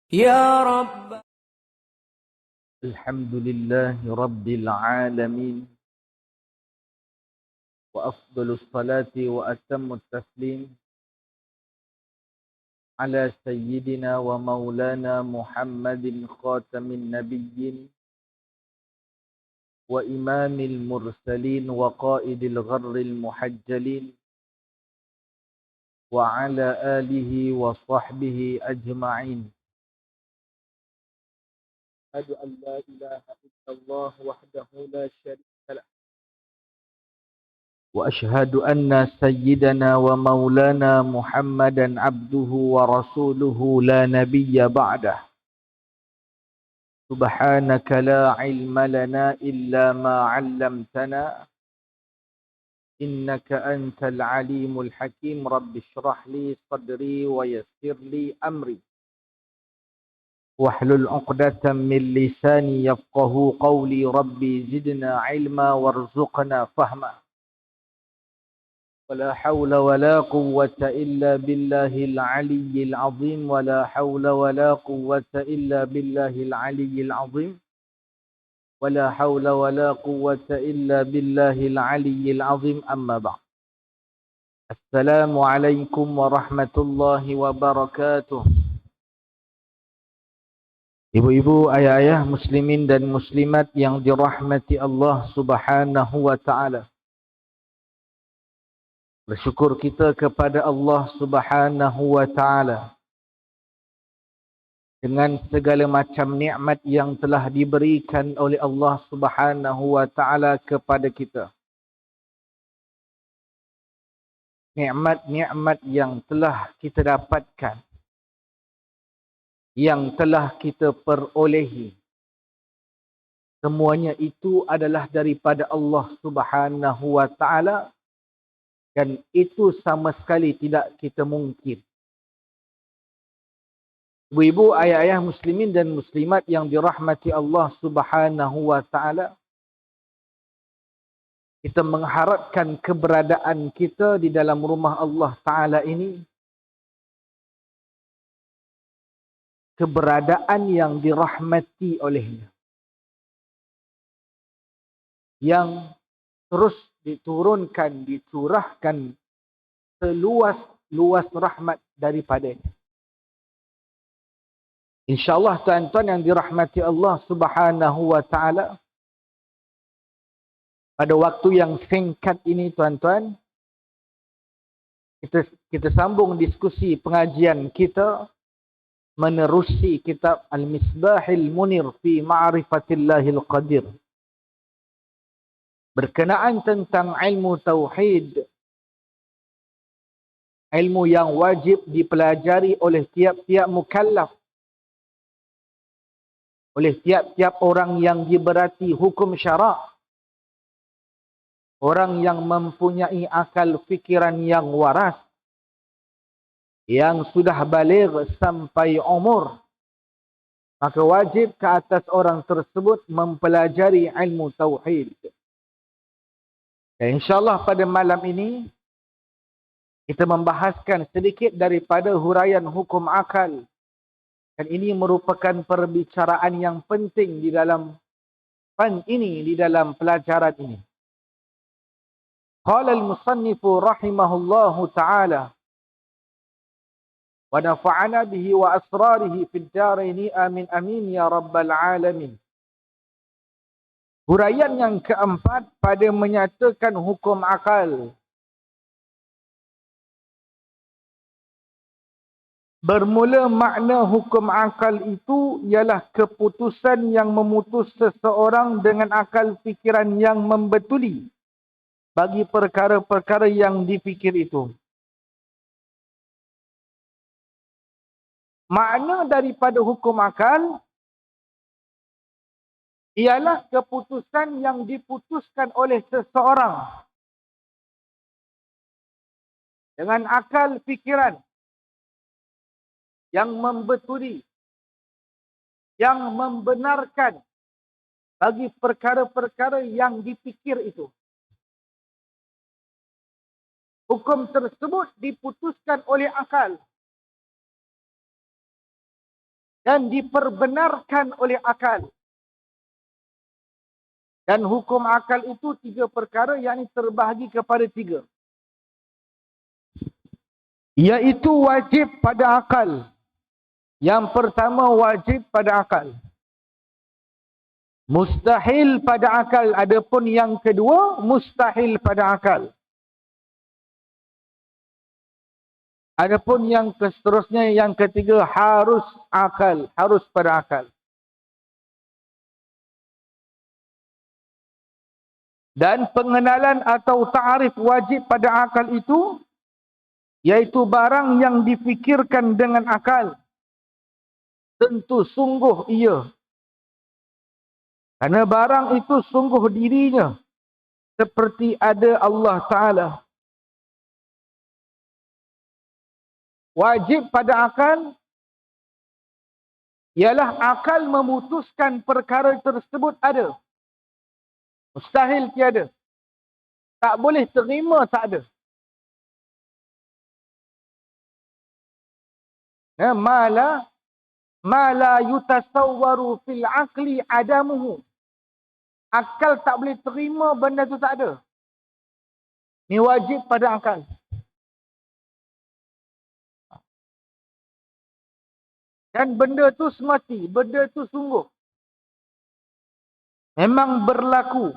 يا رب. الحمد لله رب العالمين، وأفضل الصلاة وأتم التسليم على سيدنا ومولانا محمد خاتم النبيين وإمام المرسلين وقائد الغر المحجلين وعلى آله وصحبه أجمعين. أشهد أن لا إله إلا الله وحده لا شريك له، وأشهد أن سيدنا ومولانا محمدا عبده ورسوله لا نبي بعده. سبحانك لا علم لنا إلا ما علمتنا إنك أنت العليم الحكيم. رب اشرح لي صدري ويسر لي أمري واحلل عقدة من لساني يفقه قولي. ربي زدنا علما وارزقنا فهما. ولا حول ولا قوة إلا بالله العلي العظيم. ولا حول ولا قوة إلا بالله العلي العظيم. ولا حول ولا قوة إلا بالله العلي العظيم. أما بعد. السلام عليكم ورحمة الله وبركاته. Ibu-ibu, ayah-ayah, muslimin dan muslimat yang dirahmati Allah Subhanahu wa taala. Bersyukur kita kepada Allah Subhanahu wa taala dengan segala macam nikmat yang telah diberikan oleh Allah Subhanahu wa taala kepada kita. Nikmat-nikmat yang telah kita dapatkan, yang telah kita perolehi, semuanya itu adalah daripada Allah Subhanahu wa taala, dan itu sama sekali tidak kita mungkir. Ibu-ibu, ayah-ayah, muslimin dan muslimat yang dirahmati Allah Subhanahu wa taala, kita mengharapkan keberadaan kita di dalam rumah Allah taala ini keberadaan yang dirahmati olehnya, yang terus diturunkan, dicurahkan seluas-luas rahmat daripadanya. InsyaAllah tuan-tuan yang dirahmati Allah Subhanahu wa taala, pada waktu yang singkat ini tuan-tuan, kita sambung diskusi pengajian kita menerusi kitab Al-Misbahil Munir fi Ma'rifatillahil Qadir, berkenaan tentang ilmu tauhid, ilmu yang wajib dipelajari oleh tiap-tiap mukallaf, oleh tiap-tiap orang yang diberati hukum syarak, orang yang mempunyai akal fikiran yang waras, yang sudah baligh sampai umur, maka wajib ke atas orang tersebut mempelajari ilmu tauhid. Dan insyaAllah pada malam ini kita membahaskan sedikit daripada huraian hukum akal. Dan ini merupakan perbicaraan yang penting di dalam fan ini, di dalam pelajaran ini. Qala al-musannifu rahimahullahu ta'ala wa nafa'ana bihi wa asrarihi fid daraini amin amin ya rabbal alamin. Huraian yang keempat pada menyatakan hukum akal. Bermula makna hukum akal itu ialah keputusan yang memutus seseorang dengan akal fikiran yang membetuli bagi perkara-perkara yang dipikir itu. Makna daripada hukum akal ialah keputusan yang diputuskan oleh seseorang dengan akal fikiran yang membetuli, yang membenarkan bagi perkara-perkara yang dipikir itu. Hukum tersebut diputuskan oleh akal. dan diperbenarkan oleh akal. Dan hukum akal itu 3 perkara yang terbahagi kepada 3. Iaitu wajib pada akal. Yang pertama wajib pada akal. Mustahil pada akal. Adapun yang kedua mustahil pada akal. Adapun yang seterusnya yang ketiga harus akal, harus pada akal. Dan pengenalan atau ta'rif wajib pada akal itu iaitu barang yang difikirkan dengan akal. Tentu sungguh ia. Kerana barang itu sungguh dirinya seperti ada Allah Ta'ala. Wajib pada akal ialah akal memutuskan perkara tersebut ada. Mustahil tiada. Tak boleh terima, tak ada. Mala yutasawwaru fil aqli adamuhu. Akal tak boleh terima benda tu tak ada. Ini wajib pada akal. Dan benda tu semati, benda tu sungguh. Memang berlaku.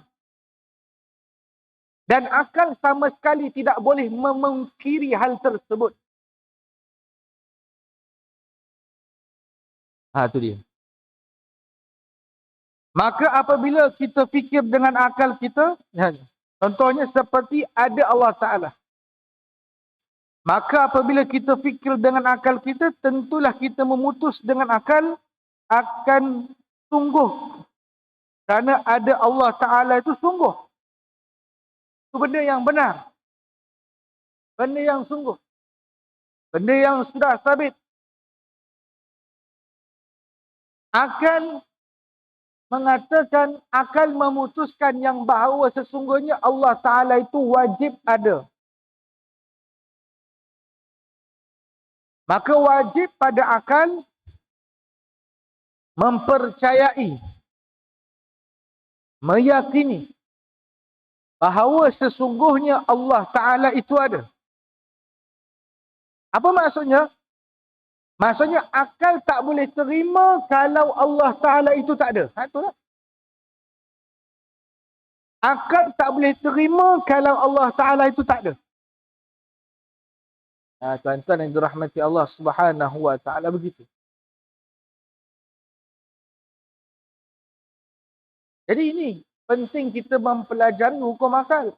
Dan akal sama sekali tidak boleh memungkiri hal tersebut. Itu dia. Maka apabila kita fikir dengan akal kita, contohnya seperti ada Allah Ta'ala. Maka apabila kita fikir dengan akal kita, tentulah kita memutus dengan akal akan sungguh. Kerana ada Allah Ta'ala itu sungguh. Itu benda yang benar. Benda yang sungguh. Benda yang sudah sabit. Akal mengatakan, akal memutuskan yang bahawa sesungguhnya Allah Ta'ala itu wajib ada. Maka wajib pada akal mempercayai, meyakini bahawa sesungguhnya Allah Ta'ala itu ada. Apa maksudnya? Maksudnya akal tak boleh terima kalau Allah Ta'ala itu tak ada. Itulah. Akal tak boleh terima kalau Allah Ta'ala itu tak ada. Tuan-tuan yang dirahmati Allah Subhanahu wa Ta'ala begitu. Jadi ini penting kita mempelajari hukum akal.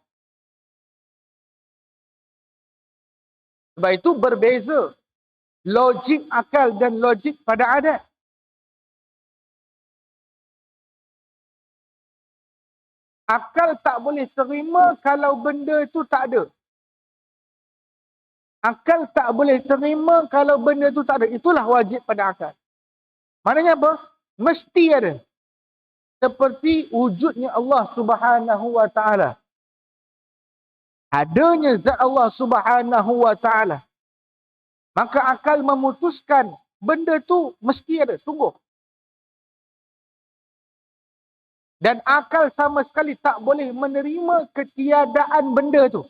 Sebab itu berbeza logik akal dan logik pada adat. Akal tak boleh terima kalau benda itu tak ada. Akal tak boleh terima kalau benda itu tak ada. Itulah wajib pada akal. Maknanya apa? Mesti ada. Seperti wujudnya Allah Subhanahu wa Ta'ala. Adanya zat Allah Subhanahu wa Ta'ala. Maka akal memutuskan benda tu mesti ada. Sungguh. Dan akal sama sekali tak boleh menerima ketiadaan benda tu.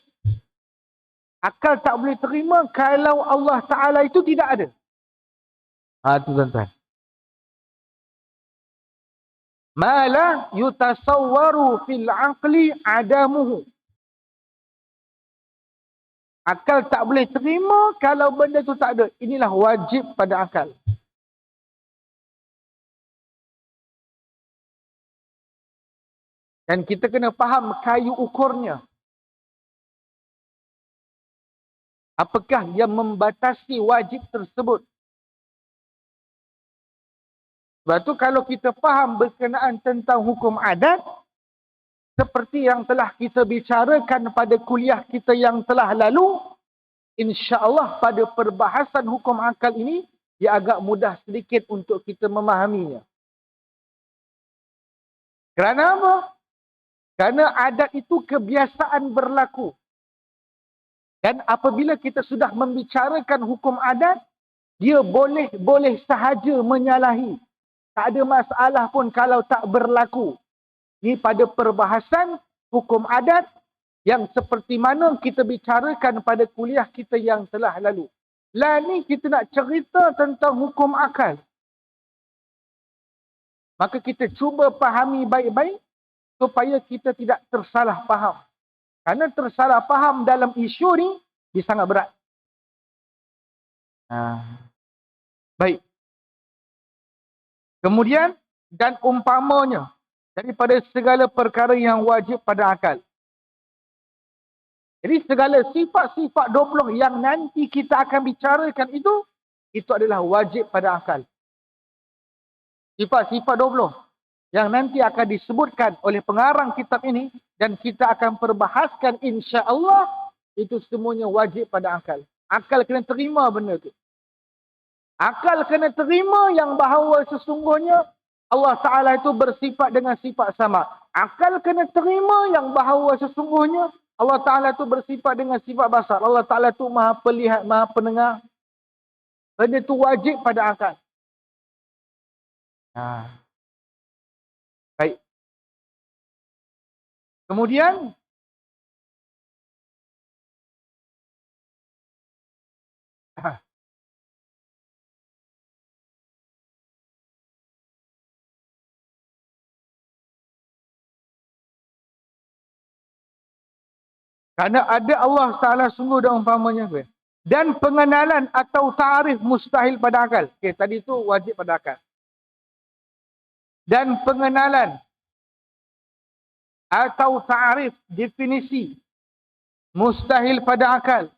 Akal tak boleh terima kalau Allah Ta'ala itu tidak ada. Itu tuan-tuan. Mala yutasawwaru fil aqli adamuhu. Akal tak boleh terima kalau benda tu tak ada. Inilah wajib pada akal. Dan kita kena faham kayu ukurnya. Apakah yang membatasi wajib tersebut? Sebab tu kalau kita faham berkenaan tentang hukum adat, seperti yang telah kita bicarakan pada kuliah kita yang telah lalu, insya-Allah pada perbahasan hukum akal ini, dia agak mudah sedikit untuk kita memahaminya. Kerana apa? Kerana adat itu kebiasaan berlaku. Dan apabila kita sudah membicarakan hukum adat, Dia boleh sahaja menyalahi. Tak ada masalah pun kalau tak berlaku. Ini pada perbahasan hukum adat yang seperti mana kita bicarakan pada kuliah kita yang telah lalu. Lah ni kita nak cerita tentang hukum akal. Maka kita cuba fahami baik-baik supaya kita tidak tersalah faham. Kerana tersalah faham dalam isu ni dia sangat berat. Baik. Kemudian, dan umpamanya daripada segala perkara yang wajib pada akal. Jadi segala sifat-sifat 20 yang nanti kita akan bicarakan itu adalah wajib pada akal. Sifat-sifat 20 yang nanti akan disebutkan oleh pengarang kitab ini dan kita akan perbahaskan insya-Allah, itu semuanya wajib pada akal. Akal kena terima benda tu. Akal kena terima yang bahawa sesungguhnya Allah Ta'ala itu bersifat dengan sifat sama. Akal kena terima yang bahawa sesungguhnya Allah Ta'ala itu bersifat dengan sifat basar. Allah Ta'ala itu maha pelihat, maha pendengar. Benda itu wajib pada akal. Baik. Kemudian, kerana ada Allah Ta'ala sungguh dan umpamanya. Dan pengenalan atau ta'arif mustahil pada akal. Okey, tadi tu wajib pada akal. Dan pengenalan atau ta'arif, definisi, mustahil pada akal.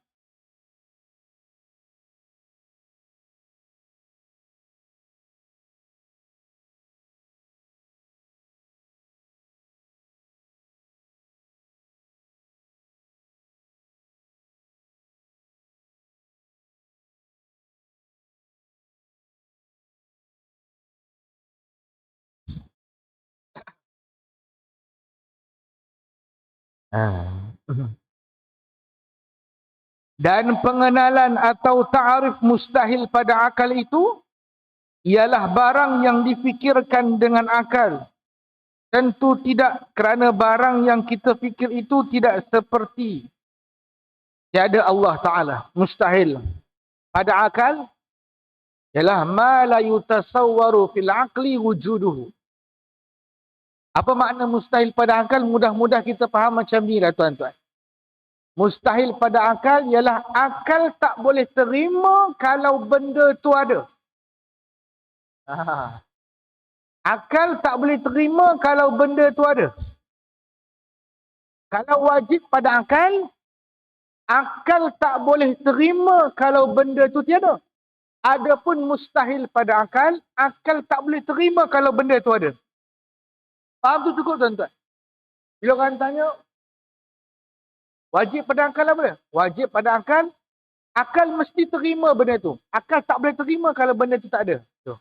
Dan pengenalan atau ta'arif mustahil pada akal itu ialah barang yang difikirkan dengan akal. Tentu tidak, kerana barang yang kita fikir itu tidak seperti tiada Allah Ta'ala. Mustahil. Pada akal ialah ma la yutasawwaru fil aqli wujuduhu. Apa makna mustahil pada akal? Mudah-mudah kita faham macam ni lah tuan-tuan. Mustahil pada akal ialah akal tak boleh terima kalau benda tu ada. Akal tak boleh terima kalau benda tu ada. Kalau wajib pada akal, akal tak boleh terima kalau benda tu tiada. Adapun mustahil pada akal, akal tak boleh terima kalau benda tu ada. Faham tu cukup tuan-tuan? Bila orang tanya, wajib pada akal apa dia? Wajib pada akal, akal mesti terima benda tu. Akal tak boleh terima kalau benda tu tak ada. Tu.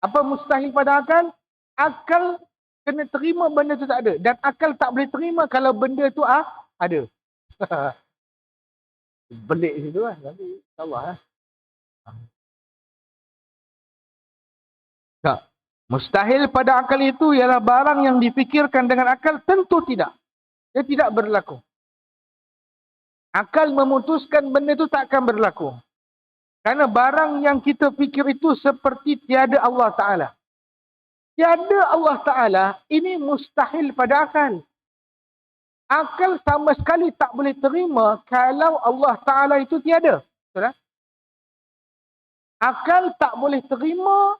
Apa mustahil pada akal? Akal kena terima benda tu tak ada. Dan akal tak boleh terima kalau benda tu ada. Belik situ lah. Nanti insyaAllah lah. Tak. Mustahil pada akal itu ialah barang yang difikirkan dengan akal, tentu tidak. Dia tidak berlaku. Akal memutuskan benda itu tak akan berlaku. Kerana barang yang kita fikir itu seperti tiada Allah Ta'ala. Tiada Allah Ta'ala, ini mustahil pada akal. Akal sama sekali tak boleh terima kalau Allah Ta'ala itu tiada. Betul tak? Akal tak boleh terima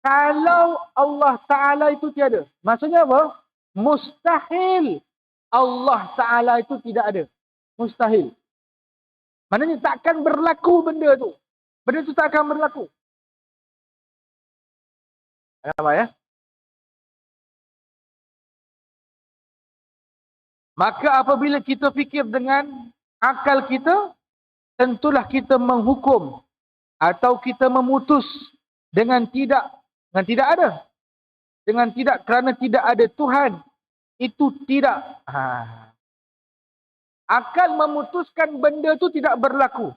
kalau Allah Ta'ala itu tiada. Maksudnya apa? Mustahil Allah Ta'ala itu tidak ada. Mustahil. Maknanya takkan berlaku benda tu. Benda tu tak akan berlaku. Apa ya? Maka apabila kita fikir dengan akal kita, tentulah kita menghukum atau kita memutus dengan tidak ada. Dengan tidak, kerana tidak ada Tuhan. Itu tidak. Akal memutuskan benda itu tidak berlaku.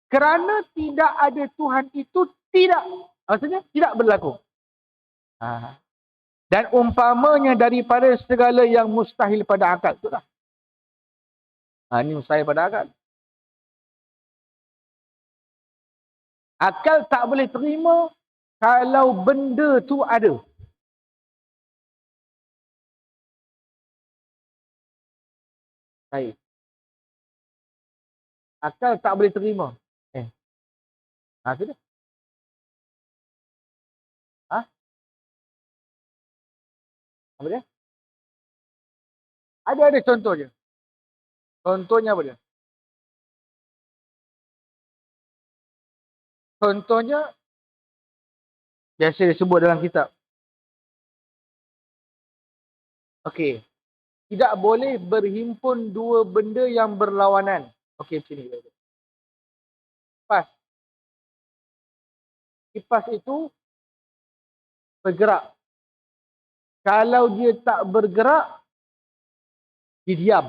Kerana tidak ada Tuhan itu tidak. Maksudnya tidak berlaku. Dan umpamanya daripada segala yang mustahil pada akal. Itulah. Ini mustahil pada akal. Akal tak boleh terima kalau benda tu ada. Baik. Akal tak boleh terima. Sudah. Apa dia? Ada contoh je. Contohnya apa dia? Contohnya biasa disebut dalam kitab. Okey. Tidak boleh berhimpun dua benda yang berlawanan. Okey, macam ni. Kipas. Kipas itu bergerak. Kalau dia tak bergerak, dia diam.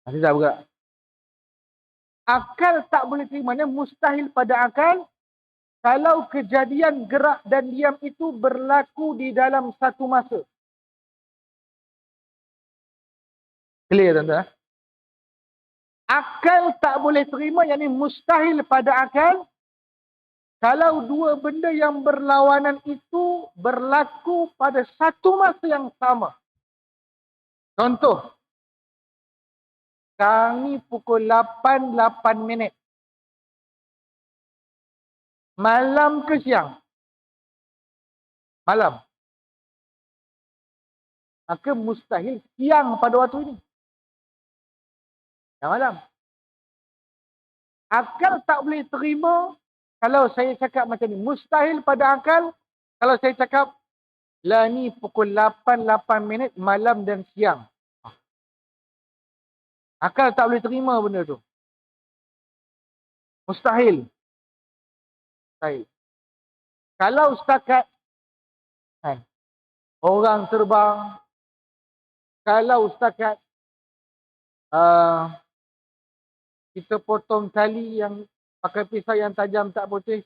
Dia tak bergerak. Akal tak boleh terima. Ini mustahil pada akal kalau kejadian gerak dan diam itu berlaku di dalam satu masa. Clear, tuan-tuan? Akal tak boleh terima, yang ini mustahil pada akal kalau dua benda yang berlawanan itu berlaku pada satu masa yang sama. Contoh. Sekarang ni pukul 8 minit. Malam ke siang? Malam. Maka mustahil siang pada waktu ini. Yang malam. Akal tak boleh terima kalau saya cakap macam ni. Mustahil pada akal kalau saya cakap lah ni pukul 8 minit malam dan siang. Akal tak boleh terima benda tu. Mustahil. Mustahil. Kalau setakat orang terbang, kalau setakat kita potong tali yang pakai pisau yang tajam tak putus,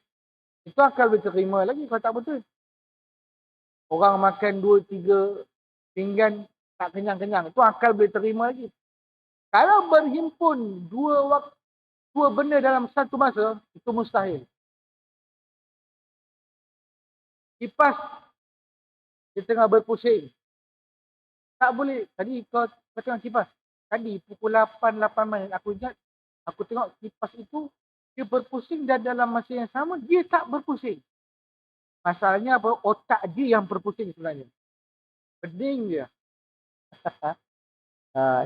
itu akal boleh terima lagi kalau tak putus. Orang makan 2-3 pinggan tak kenyang-kenyang, itu akal boleh terima lagi. Kalau berhimpun dua benda dalam satu masa, itu mustahil. Kipas dia tengah berpusing. Tak boleh. Tadi kau tengok kipas. Tadi pukul 8 minit aku ingat, aku tengok kipas itu dia berpusing dan dalam masa yang sama dia tak berpusing. Masalahnya apa? Otak dia yang berpusing sebenarnya. Pening dia.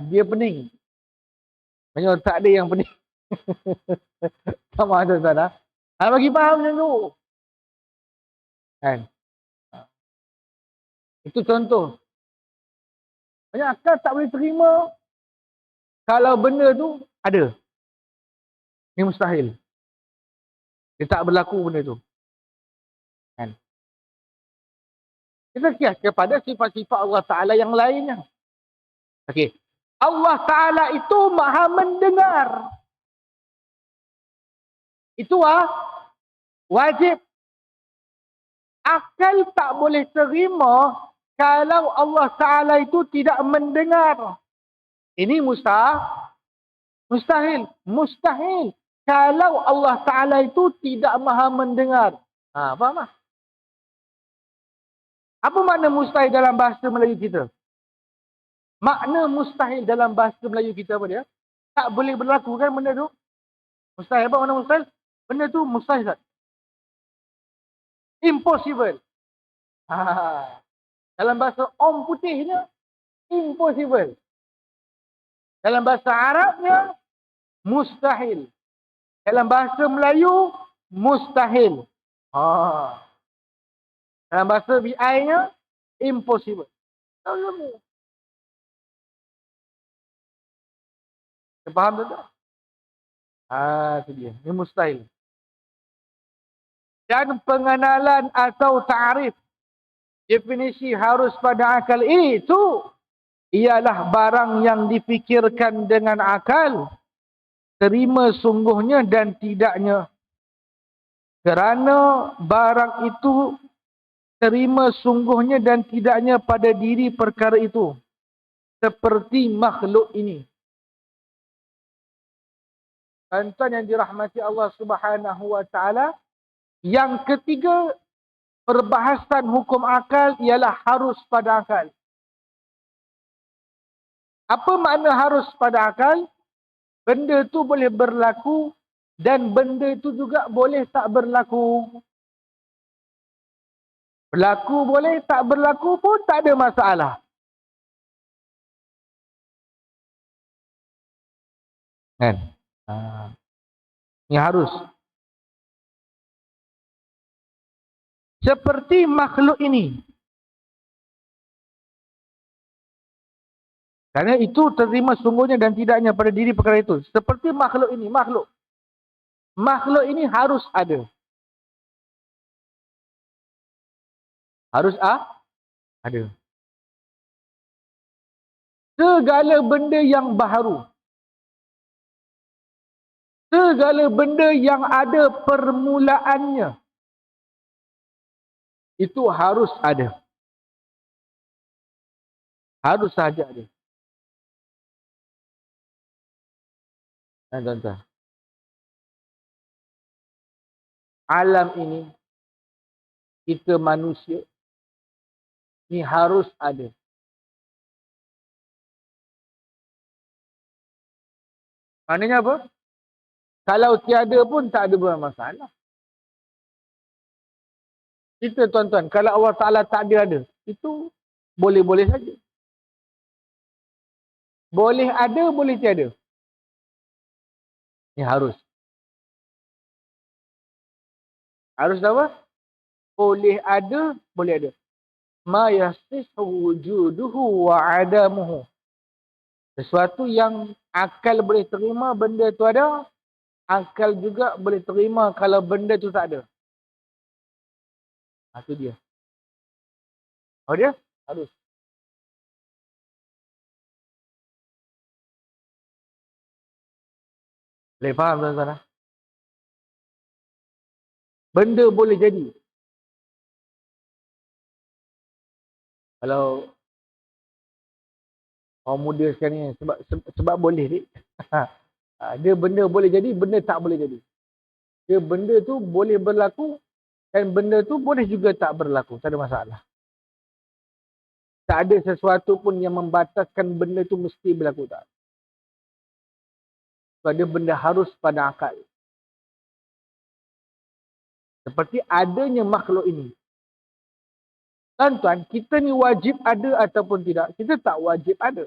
Dia pening. Maksudnya otak dia yang pening. Sama ada tuan-tuan. Bagi faham macam tu. Kan? Itu contoh. Maksudnya akal tak boleh terima kalau benda tu ada. Ini mustahil. Dia tak berlaku benda tu. Kan? Kita kias kepada sifat-sifat Allah Ta'ala yang lainnya. Okey. Allah Ta'ala itu maha mendengar. Itu wajib. Akal tak boleh terima kalau Allah Ta'ala itu tidak mendengar. Ini mustahil. Mustahil. Kalau Allah Ta'ala itu tidak maha mendengar. Faham tak? Apa makna mustahil dalam bahasa Melayu kita? Makna mustahil dalam bahasa Melayu kita apa dia? Tak boleh berlaku kan benda tu? Mustahil. Apa makna mustahil? Benda tu mustahil. Impossible. Dalam bahasa Om Putihnya, impossible. Dalam bahasa Arabnya, mustahil. Dalam bahasa Melayu, mustahil. Dalam bahasa BI-nya, impossible. Kita faham tak? Itu dia. Ini mustahil. Dan pengenalan atau ta'rif, definisi harus pada akal itu ialah barang yang difikirkan dengan akal terima sungguhnya dan tidaknya. Kerana barang itu terima sungguhnya dan tidaknya pada diri perkara itu. Seperti makhluk ini. Tuan-tuan yang dirahmati Allah Subhanahu wa taala, yang ketiga, perbahasan hukum akal ialah harus pada akal. Apa makna harus pada akal? Benda tu boleh berlaku dan benda itu juga boleh tak berlaku. Berlaku boleh, tak berlaku pun tak ada masalah. Kan? Ini harus. Seperti makhluk ini. Kerana itu terima sungguhnya dan tidaknya pada diri perkara itu. Seperti makhluk ini. Makhluk. Makhluk ini harus ada. Harus ada. Segala benda yang baharu. Segala benda yang ada permulaannya. Itu harus ada. Harus saja ada. Tuan-tuan. Alam ini, kita manusia, ini harus ada. Maknanya apa? Kalau tiada pun tak ada masalah. Kita tuan-tuan, kalau Allah Ta'ala tak ada, itu boleh-boleh saja. Boleh ada, boleh tiada. Ini harus. Harus apa? Boleh ada, boleh ada. Ma yasihhu wujuduhu wa adamuhu. Sesuatu yang akal boleh terima, benda tu ada. Akal juga boleh terima kalau benda tu tak ada. Itu dia. Oh dia? Harus. Boleh faham tuan-tuan? Benda boleh jadi. Kalau orang muda sekarang ni, sebab boleh ni. Dia benda boleh jadi, benda tak boleh jadi. Dia benda tu boleh berlaku dan benda tu boleh juga tak berlaku. Tak ada masalah. Tak ada sesuatu pun yang membataskan benda tu mesti berlaku tak. Sebab dia benda harus pada akal. Seperti adanya makhluk ini. Tuan-tuan, kita ni wajib ada ataupun tidak? Kita tak wajib ada.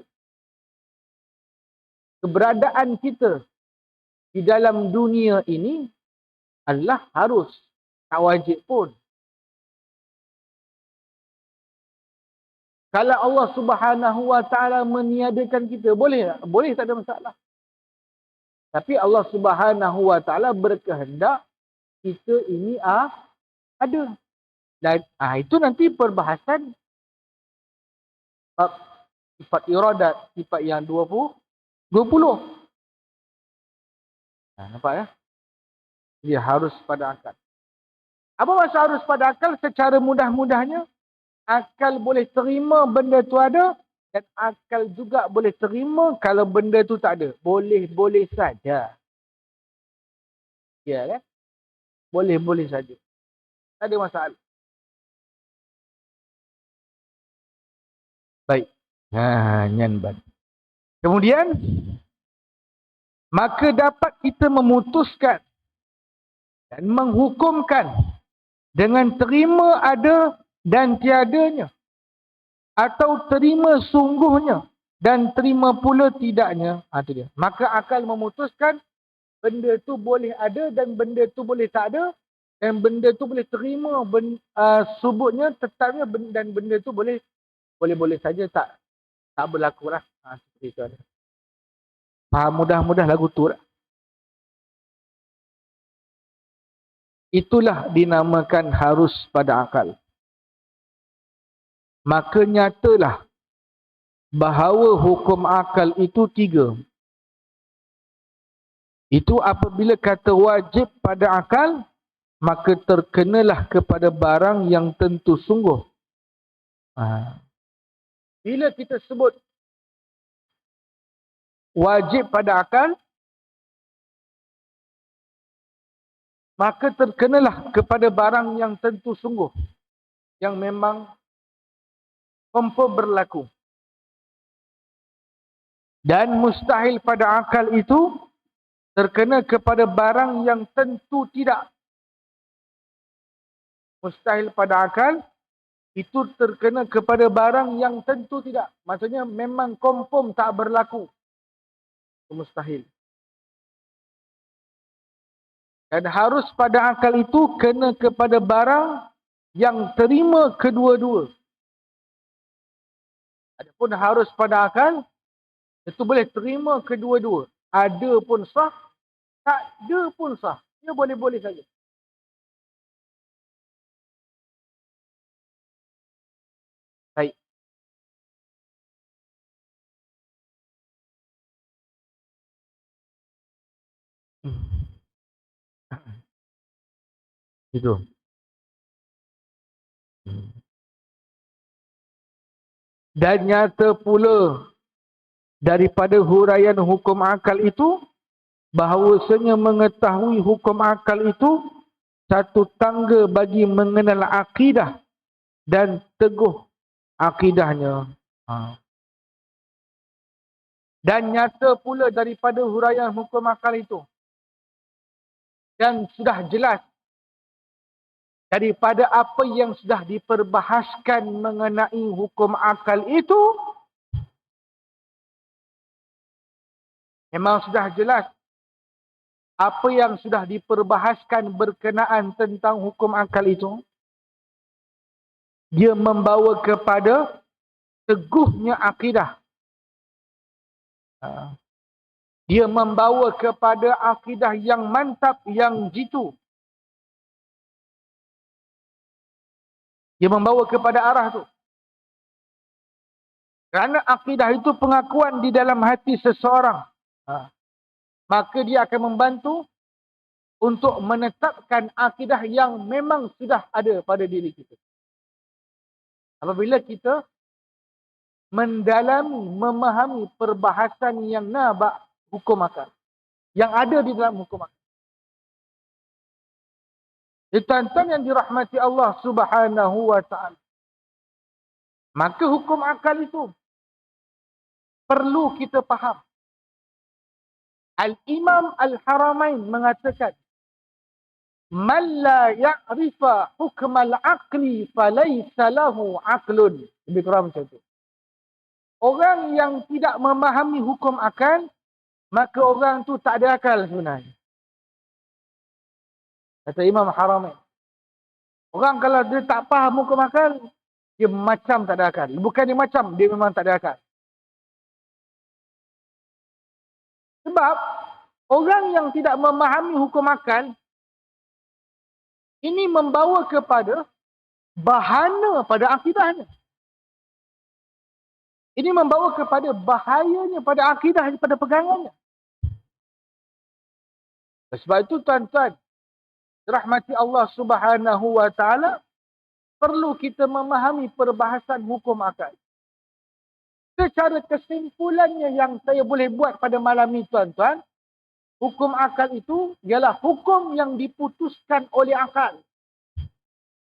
Keberadaan kita di dalam dunia ini adalah harus. Tak wajib pun. Kalau Allah Subhanahu wa taala meniadakan kita, boleh tak? Boleh, tak ada masalah. Tapi Allah Subhanahu wa taala berkehendak kita ini ada. Dan itu nanti perbahasan sifat iradat, sifat yang 20. Nampak ya? Dia harus pada akal. Apa maksud harus pada akal? Secara mudah-mudahnya, akal boleh terima benda tu ada dan akal juga boleh terima kalau benda tu tak ada. Boleh-boleh saja. Ya kan? Boleh-boleh saja. Tak ada masalah. Baik. Nyanban. Kemudian, maka dapat kita memutuskan dan menghukumkan dengan terima ada dan tiadanya. Atau terima sungguhnya dan terima pula tidaknya. Itu dia. Maka akal memutuskan benda tu boleh ada dan benda tu boleh tak ada. Dan benda tu boleh terima subutnya, tetapnya, dan benda tu boleh saja tak berlaku lah. Seperti itu ada. Faham mudah-mudah lagu tu lah. Itulah dinamakan harus pada akal. Maka nyatalah bahawa hukum akal itu 3. Itu apabila kata wajib pada akal, maka terkenalah kepada barang yang tentu sungguh. Bila kita sebut wajib pada akal, maka terkenalah kepada barang yang tentu sungguh, yang memang confirm berlaku. Dan mustahil pada akal itu terkena kepada barang yang tentu tidak. Mustahil pada akal itu terkena kepada barang yang tentu tidak. Maksudnya memang confirm tak berlaku. Itu mustahil. Dan harus pada akal itu kena kepada barang yang terima kedua-dua. Adapun harus pada akal, itu boleh terima kedua-dua. Ada pun sah, tak ada pun sah. Dia boleh-boleh saja. Baik. Itu. Dan nyata pula daripada huraian hukum akal itu, bahawasanya mengetahui hukum akal itu satu tangga bagi mengenal akidah dan teguh akidahnya. Dan nyata pula daripada huraian hukum akal itu, dan sudah jelas daripada apa yang sudah diperbahaskan mengenai hukum akal itu, memang sudah jelas apa yang sudah diperbahaskan berkenaan tentang hukum akal itu, dia membawa kepada teguhnya akidah. Dia membawa kepada akidah yang mantap, yang jitu. Dia membawa kepada arah tu. Kerana akidah itu pengakuan di dalam hati seseorang. Maka dia akan membantu untuk menetapkan akidah yang memang sudah ada pada diri kita. Apabila kita mendalami, memahami perbahasan yang nabak hukum akal, yang ada di dalam hukum akal. Tuan-tuan yang dirahmati Allah Subhanahu wa ta'ala, maka hukum akal itu perlu kita faham. Al-Imam Al-Haramain mengatakan, "Man la ya'rifa hukmal aqli falaysa lahu aqlun." Lebih kurang macam itu. Orang yang tidak memahami hukum akal, maka orang tu tak ada akal sebenarnya. Kata Imam Haramain. Orang kalau dia tak faham hukum akal, dia macam tak ada akal. Bukan dia macam, dia memang tak ada akal. Sebab orang yang tidak memahami hukum akal, ini membawa kepada bahana pada akidahnya. Ini membawa kepada bahayanya pada akidah, pada pegangannya. Sebab itu tuan-tuan, rahmati Allah Subhanahu wa ta'ala, perlu kita memahami perbahasan hukum akal. Secara kesimpulannya yang saya boleh buat pada malam ini tuan-tuan, hukum akal itu ialah hukum yang diputuskan oleh akal.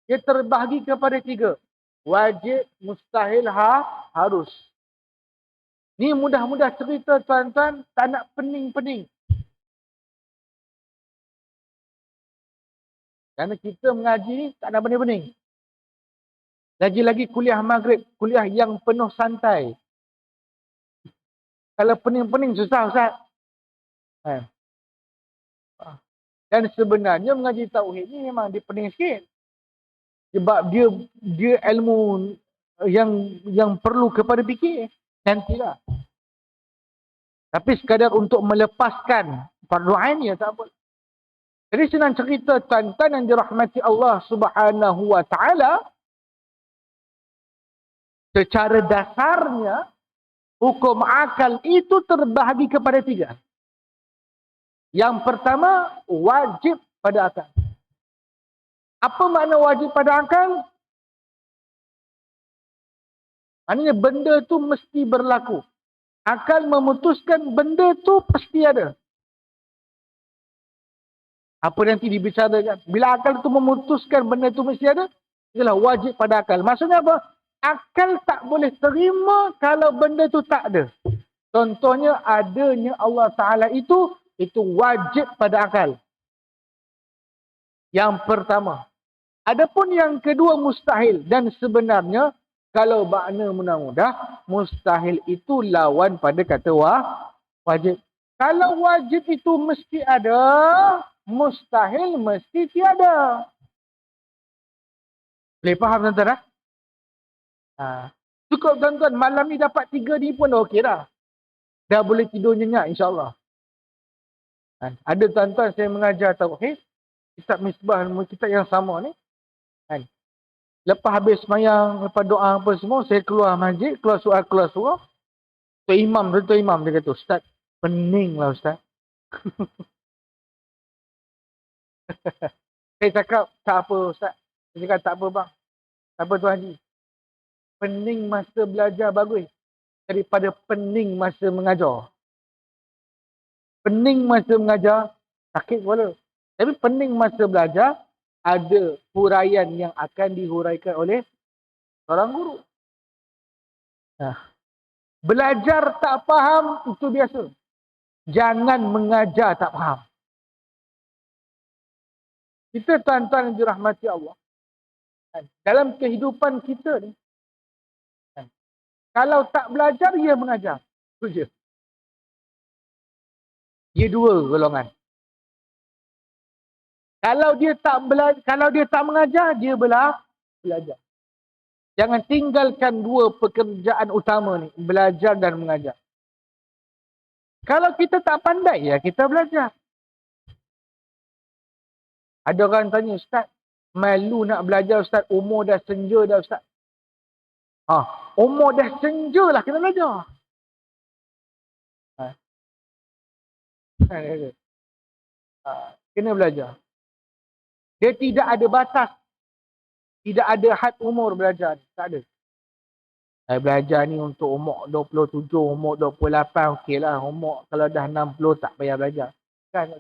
Dia terbahagi kepada 3. Wajib, mustahil, harus. Ni mudah-mudah cerita tuan-tuan, tak nak pening-pening. Kerana kita mengaji ni tak nak pening-pening. Lagi-lagi kuliah maghrib, kuliah yang penuh santai. Kalau pening-pening susah Ustaz. Dan sebenarnya mengaji tauhid ni memang dia pening sikit. Sebab dia ilmu yang perlu kepada fikir. Nantilah. Tapi sekadar untuk melepaskan fardu ain ya tak boleh. Jadi senang cerita tuan-tuan yang dirahmati Allah Subhanahu wa ta'ala, secara dasarnya hukum akal itu terbahagi kepada 3. Yang pertama, wajib pada akal. Apa makna wajib pada akal? Maknanya benda tu mesti berlaku. Akal memutuskan benda tu pasti ada. Apa nanti dibicarakan. Bila akal tu memutuskan benda tu mesti ada, itulah wajib pada akal. Maksudnya apa? Akal tak boleh terima kalau benda tu tak ada. Contohnya adanya Allah Ta'ala itu wajib pada akal. Yang pertama. Adapun yang kedua mustahil. Dan sebenarnya kalau makna mudah-mudah, mustahil itu lawan pada kata wajib. Kalau wajib itu mesti ada, mustahil mesti tiada. Boleh faham tuan-tuan? Cukup tuan-tuan, malam ni dapat 3 ni pun dah okey dah. Dah boleh tidur nyenyak insyaAllah. Ada tuan-tuan saya mengajar tauhid, kitab Misbah, kitab yang sama ni. Lepas habis semayang, lepas doa apa semua, saya keluar masjid, keluar surah. Tuan Imam dia kata, Ustaz, pening lah Ustaz. Saya cakap, tak apa Ustaz. Saya cakap, tak apa bang. Tak apa Tuan Haji. Pening masa belajar bagus daripada pening masa mengajar. Pening masa mengajar, sakit kepala. Tapi pening masa belajar, ada huraian yang akan dihuraikan oleh seorang guru. Belajar tak faham, itu biasa. Jangan mengajar tak faham. Kita tuan-tuan yang dirahmati Allah. Dalam kehidupan kita ni, kalau tak belajar, ia mengajar. Itu je. Dia dua golongan. Kalau dia tak mengajar, dia belajar. Jangan tinggalkan dua pekerjaan utama ni, belajar dan mengajar. Kalau kita tak pandai, ya kita belajar. Ada orang tanya, Ustaz, malu nak belajar Ustaz, umur dah senja dah Ustaz. Umur dah senja lah kena belajar. Kena belajar. Dia tidak ada batas. Tidak ada had umur belajar. Tak ada. Saya belajar ni untuk umur 27, umur 28, okey lah. Umur kalau dah 60 tak payah belajar. Kan?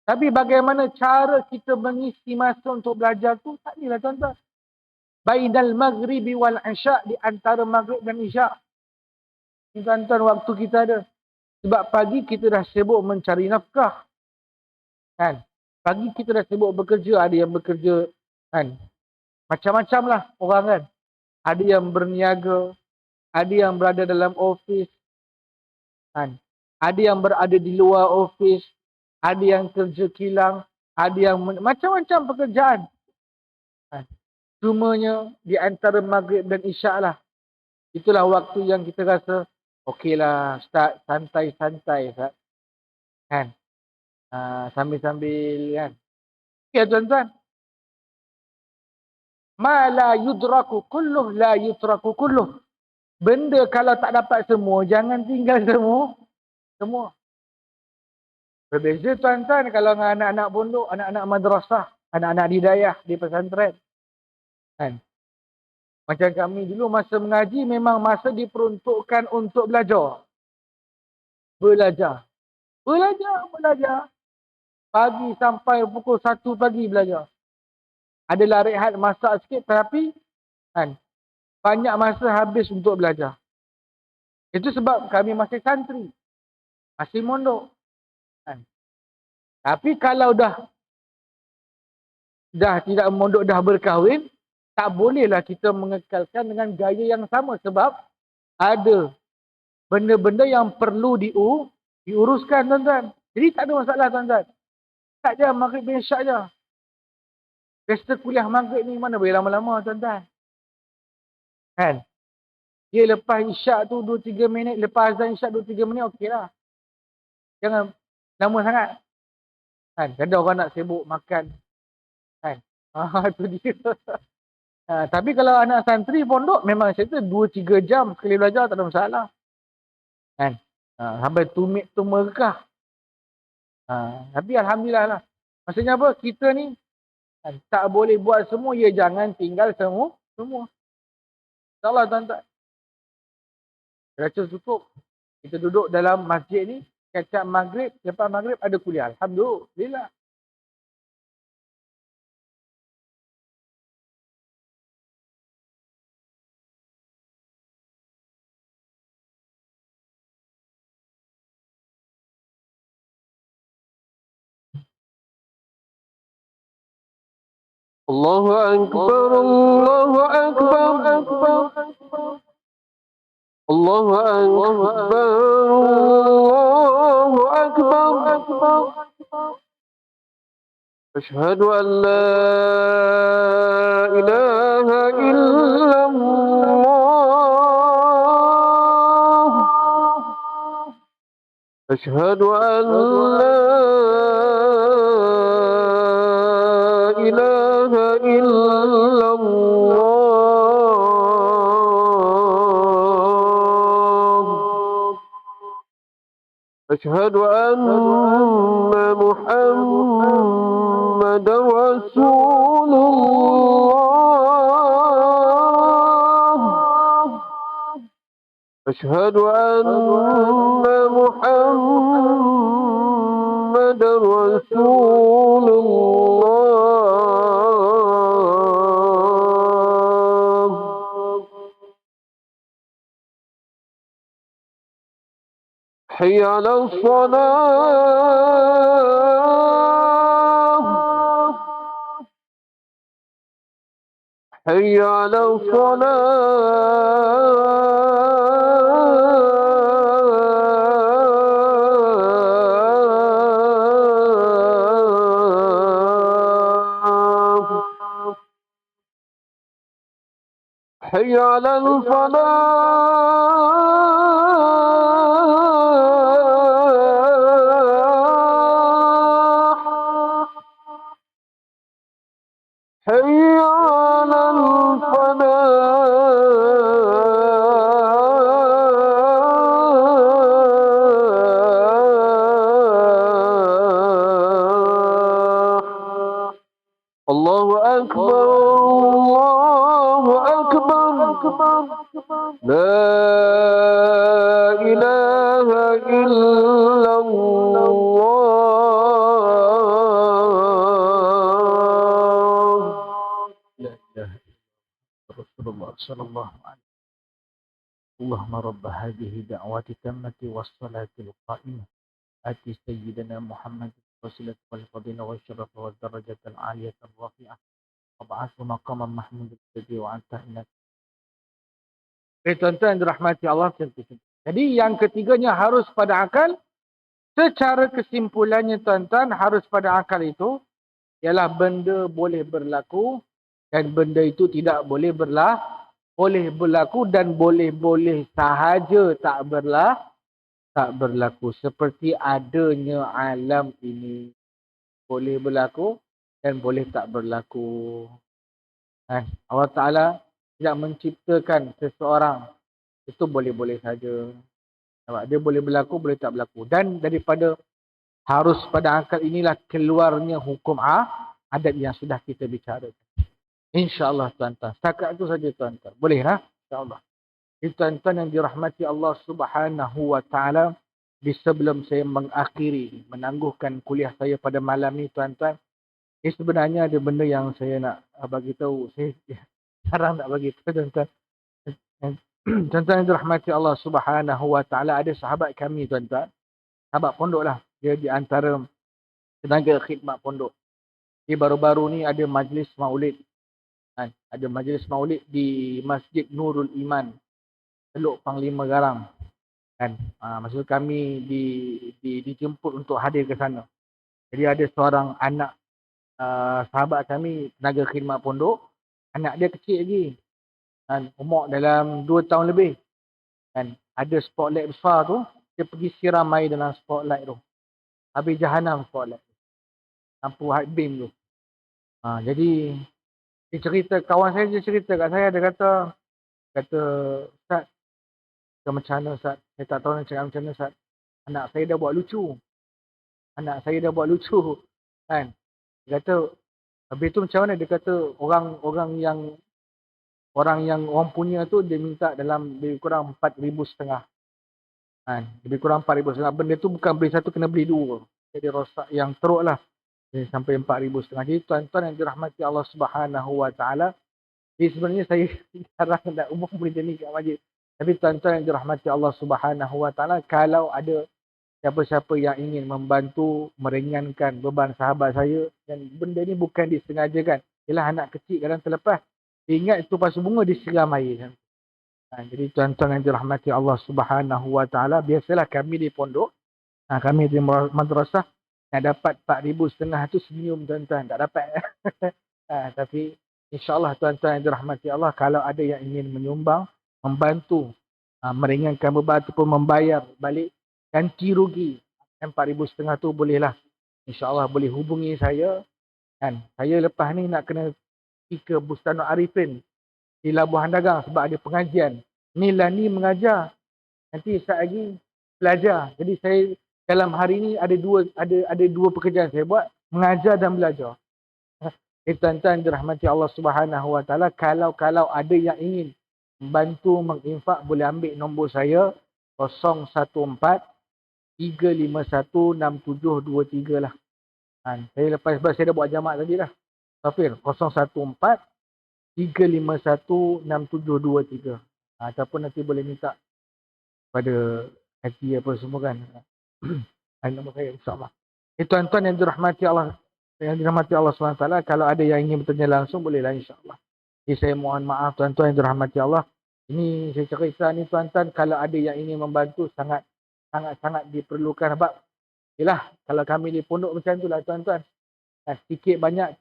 Tapi bagaimana cara kita mengisi masa untuk belajar tu, tak adalah tuan-tuan. Bainal maghribi wal isya', di antara maghrib dan isya'. Ni tuan-tuan waktu kita ada. Sebab pagi kita dah sibuk mencari nafkah. Kan? Pagi kita dah sibuk bekerja, ada yang bekerja kan. Macam-macam lah orang kan. Ada yang berniaga, ada yang berada dalam ofis kan. Ada yang berada di luar ofis, ada yang kerja kilang, ada yang macam-macam pekerjaan. Kan. Cumanya di antara maghrib dan isyak lah. Itulah waktu yang kita rasa okeylah start santai-santai Ustaz. Kan. Sambil-sambil kan. Ya tuan-tuan. Ma la yudraku kulluh la yutraku kulluh. Benda kalau tak dapat semua, jangan tinggal semua. Berbeza tuan-tuan kalau dengan anak-anak pondok, anak-anak madrasah, anak-anak hidayah di pesantren. Kan? Macam kami dulu masa mengaji memang masa diperuntukkan untuk belajar. Belajar. Pagi sampai pukul 1 pagi belajar. Adalah rehat masak sikit tapi kan, banyak masa habis untuk belajar. Itu sebab kami masih santri. Masih mondok. Kan. Tapi kalau dah tidak mondok, dah berkahwin, tak bolehlah kita mengekalkan dengan gaya yang sama. Sebab ada benda-benda yang perlu diuruskan tuan-tuan. Jadi tak ada masalah tuan-tuan. Tak je maghrib dan isyak je. Pesta kuliah maghrib ni mana boleh lama-lama tuan-tuan. Kan? Dia lepas isyak tu 2-3 minit, lepas azan isyak 2-3 minit okey lah. Jangan lama sangat. Kan? Kadang orang nak sibuk makan. Kan? Itu dia. Tapi kalau anak santri pondok memang saya tu 2-3 jam sekali belajar tak ada masalah. Kan? Sampai tumit tu merekah. Tapi alhamdulillah lah. Maksudnya apa? Kita ni tak boleh buat semua, ya jangan tinggal semua. InsyaAllah tuan-tuan. Rasa cukup. Kita duduk dalam masjid ni, kecap maghrib, lepas maghrib ada kuliah. Alhamdulillah. Allahu Akbar, Allahu Akbar, Allahu Akbar, Allahu Akbar. Asyhadu an la ilaha illallah. Asyhadu an la ilaha illallah. Asyhadu anna Muhammadar Rasulullah. Asyhadu anna Muhammadar Rasulullah. حي على الصلاة. حي على الصلاة. حي على الفلاح. حي على الفلاح. الله أكبر، الله أكبر. لا إله إلا الله. La ilaha illallah Rasulullah sallallahu alaihi wasallam. Allahumma rabb hadhihi da'wati tammati was-salatil qa'imah. Ati sayyidina Muhammad wasilat wal fadilah wa syaraf wa darajatal aliyah rafi'ah. Wab'athu maqaman mahmud alladhi wa'anta inna. Tuan-tuan yang dirahmati Allah. Jadi yang ketiganya harus pada akal. Secara kesimpulannya tuan-tuan, harus pada akal itu ialah benda boleh berlaku dan benda itu tidak boleh berlaku dan boleh-boleh sahaja tak berlaku. Seperti adanya alam ini boleh berlaku dan boleh tak berlaku. Allah Ta'ala tidak menciptakan seseorang itu boleh-boleh saja. Dia boleh berlaku, boleh tak berlaku. Dan daripada harus pada akal inilah keluarnya hukum adat yang sudah kita bicarakan. InsyaAllah tuan-tuan. Setakat itu saja tuan-tuan. Boleh lah? InsyaAllah. Tuan-tuan yang dirahmati Allah Subhanahu Wa Ta'ala. Di sebelum saya mengakhiri, menangguhkan kuliah saya pada malam ni tuan-tuan. Ini sebenarnya ada benda yang saya nak bagi tahu. Saya jarang nak bagi tahu tuan-tuan. Tuan-tuan yang dirahmati Allah Subhanahu Wa Ta'ala, ada sahabat kami tuan-tuan. Sahabat pondok lah. Dia di antara tenaga khidmat pondok. Dia baru-baru ni ada majlis maulid. Ada majlis maulid di Masjid Nurul Iman, Teluk Panglima Garang. Maksud kami dijemput untuk hadir ke sana. Jadi ada seorang anak sahabat kami tenaga khidmat pondok. Anak dia kecil lagi. Umur dalam 2 tahun lebih. Ada spotlight besar tu. Dia pergi siram air dalam spotlight tu. Habis jahanam spotlight. Lampu high beam tu. Jadi dia cerita, kawan saya dia cerita kat saya. Dia kata Ustaz, macam mana Ustaz? Saya tak tahu nak cakap macam mana Ustaz. Anak saya dah buat lucu. anak saya dah buat lucu. Kan? Dia kata, habis tu macam mana? Dia kata orang yang orang punya tu dia minta dalam lebih kurang 4,500. Kan? Lebih kurang 4,500. Benda tu bukan beli satu, kena beli dua. Jadi rosak yang teruk lah. Jadi, sampai 4,500. Jadi tuan-tuan yang dirahmati Allah Subhanahu Wa Taala. Jadi sebenarnya saya jarang nak umum benda ni kat masjid. Tapi tuan-tuan yang dirahmati Allah Subhanahu Wa Taala, kalau ada siapa-siapa yang ingin membantu meringankan beban sahabat saya, dan benda ni bukan disengajakan. Ialah anak kecil kadang terlepas. Dia ingat itu pasu bunga, disiram air. Jadi tuan-tuan yang dirahmati Allah Subhanahu Wa Taala, biasalah kami di pondok, kami di madrasah, nak dapat 4,500 tu senyum tuan-tuan, tak dapat. Tapi insya-Allah tuan-tuan yang dirahmati Allah, kalau ada yang ingin menyumbang, membantu meringankan beban ataupun membayar balik ganti rugi 4,500 tu, bolehlah. Insya-Allah boleh hubungi saya. Kan? Saya lepas ni nak kena pergi ke Bustanul Arifin di Labuhan Dagang sebab ada pengajian. Ni mengajar. Nanti saat lagi belajar. Jadi saya dalam hari ni ada dua pekerjaan saya buat, mengajar dan belajar. Tuan-tuan dirahmati Allah Subhanahu Wa Taala, kalau ada yang ingin membantu menginfak, boleh ambil nombor saya 014 351 6723 lah. Saya lepas saya dah buat jamak tadi lah. Safir 014 351 6723. Ataupun nanti boleh minta pada hati apa semua kan. Nombor saya insya-Allah. Tuan-tuan yang dirahmati Allah SWT, kalau ada yang ingin bertanya langsung, bolehlah insya-Allah. Jadi saya mohon maaf tuan-tuan yang dirahmati Allah. Ini saya cerita ni tuan-tuan, kalau ada yang ingin membantu sangat diperlukan. Sebab yalah, kalau kami di pondok macam itulah tuan-tuan. Sikit banyak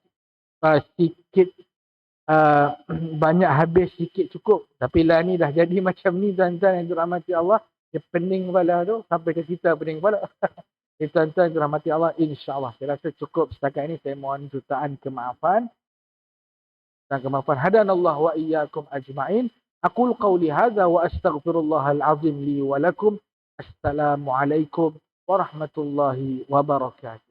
banyak habis, sikit cukup. Tapi lah ni dah jadi macam ni tuan-tuan yang dirahmati Allah. Dia pening kepala tu, sampai ke kita pening kepala. Tuan-tuan yang dirahmati Allah, insya-Allah. Saya rasa cukup setakat ini. Saya mohon jutaan kemaafan. Hadanallahu wa iyyakum ajma'in. Aqul qawli hadza wa astaghfirullahal azim li wa lakum. Assalamualaikum warahmatullahi wabarakatuh.